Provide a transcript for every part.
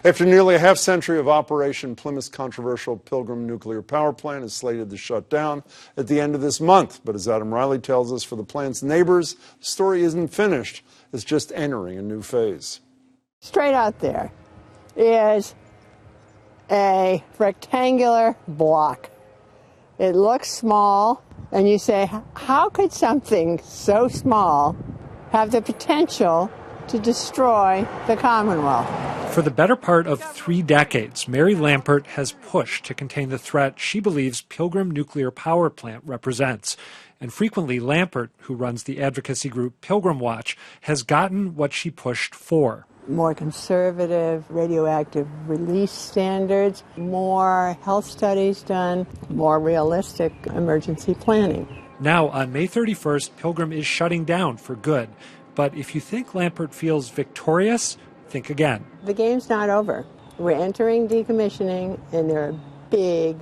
After nearly a half-century of operation, Plymouth's controversial Pilgrim nuclear power plant is slated to shut down at the end of this month. But as Adam Reilly tells us, for the plant's neighbors, the story isn't finished. It's just entering a new phase. Straight out there is a rectangular block. It looks small, and you say, how could something so small have the potential to destroy the Commonwealth? For the better part of 3 decades, Mary Lampert has pushed to contain the threat she believes Pilgrim nuclear power plant represents. And frequently, Lampert, who runs the advocacy group Pilgrim Watch, has gotten what she pushed for. More conservative radioactive release standards, more health studies done, more realistic emergency planning. Now, on May 31st, Pilgrim is shutting down for good. But if you think Lampert feels victorious, think again. The game's not over. We're entering decommissioning, and there are big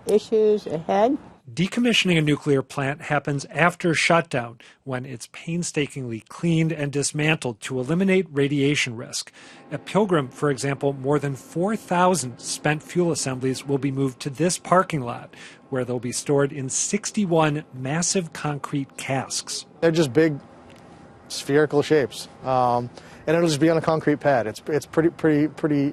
issues ahead. Decommissioning a nuclear plant happens after shutdown, when it's painstakingly cleaned and dismantled to eliminate radiation risk. At Pilgrim, for example, more than 4,000 spent fuel assemblies will be moved to this parking lot, where they'll be stored in 61 massive concrete casks. They're just big spherical shapes, and it'll just be on a concrete pad. It's pretty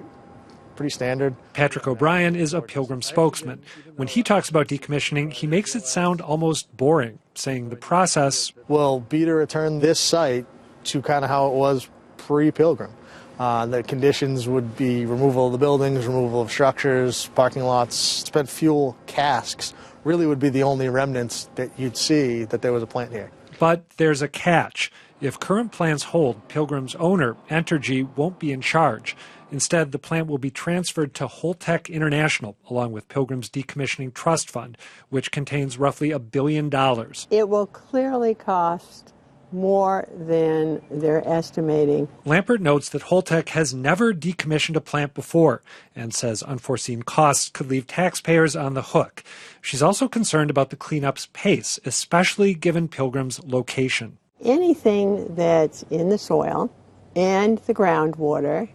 standard. Patrick O'Brien is a Pilgrim spokesman. When he talks about decommissioning, he makes it sound almost boring, saying the process will be to return this site to kind of how it was pre-Pilgrim. The conditions would be removal of the buildings, removal of structures, parking lots. Spent fuel casks really would be the only remnants that you'd see that there was a plant here. But there's a catch. If current plans hold, Pilgrim's owner, Entergy, won't be in charge. Instead, the plant will be transferred to Holtec International, along with Pilgrim's Decommissioning Trust Fund, which contains roughly $1 billion. It will clearly cost more than they're estimating. Lampert notes that Holtec has never decommissioned a plant before and says unforeseen costs could leave taxpayers on the hook. She's also concerned about the cleanup's pace, especially given Pilgrim's location. Anything that's in the soil and the groundwater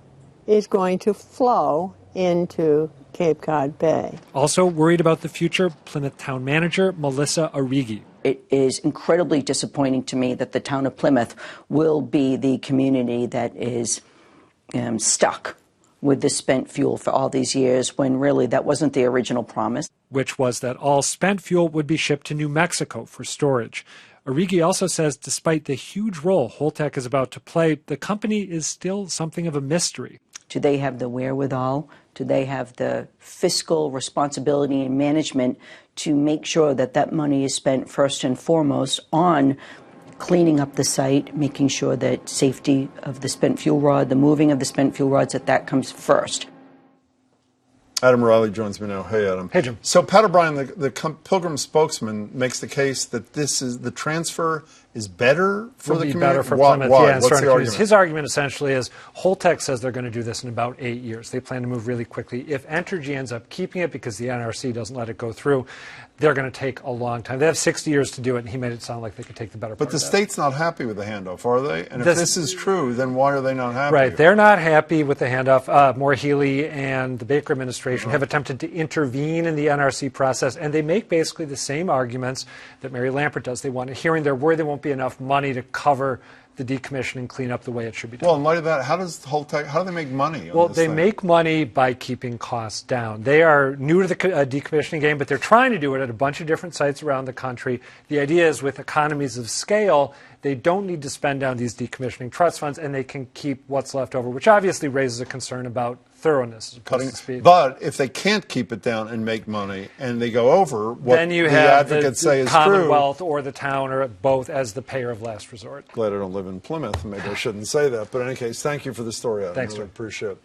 is going to flow into Cape Cod Bay. Also worried about the future, Plymouth town manager Melissa Arrighi. It is incredibly disappointing to me that the town of Plymouth will be the community that is stuck with the spent fuel for all these years, when really that wasn't the original promise. Which was that all spent fuel would be shipped to New Mexico for storage. Arrighi also says despite the huge role Holtec is about to play, the company is still something of a mystery. Do they have the wherewithal? Do they have the fiscal responsibility and management to make sure that that money is spent first and foremost on cleaning up the site, making sure that safety of the spent fuel rod, the moving of the spent fuel rods, that comes first? Adam Reilly joins me now. Hey, Adam. Hey, Jim. So Pat O'Brien, the Pilgrim spokesman, makes the case that the transfer is better for the community. Better for Plymouth. Why? Yeah, What's the argument? His argument essentially is Holtec says they're going to do this in about 8 years. They plan to move really quickly. If Entergy ends up keeping it because the NRC doesn't let it go through, they're going to take a long time. They have 60 years to do it, and he made it sound like they could take the better part of that. But the state's not happy with the handoff, are they? And if this is true, then why are they not happy? Right, they're not happy with the handoff. Moore Healey and the Baker administration have attempted to intervene in the NRC process, and they make basically the same arguments that Mary Lampert does. They want a hearing. They're worried there won't be enough money to cover the decommissioning cleanup the way it should be done. Well, in light of that, how do they make money on Well, this they thing? make money by keeping costs down. They are new to the decommissioning game, but they're trying to do it at a bunch of different sites around the country. The idea is with economies of scale, they don't need to spend down these decommissioning trust funds, and they can keep what's left over, which obviously raises a concern about thoroughness as opposed to speed. But if they can't keep it down and make money, and they go over what then you the have advocates say is Commonwealth true, or the town or both as the payer of last resort. Glad I don't live in Plymouth. Maybe I shouldn't say that. But in any case, thank you for the story, Adam. Thanks, really Jim. appreciate it.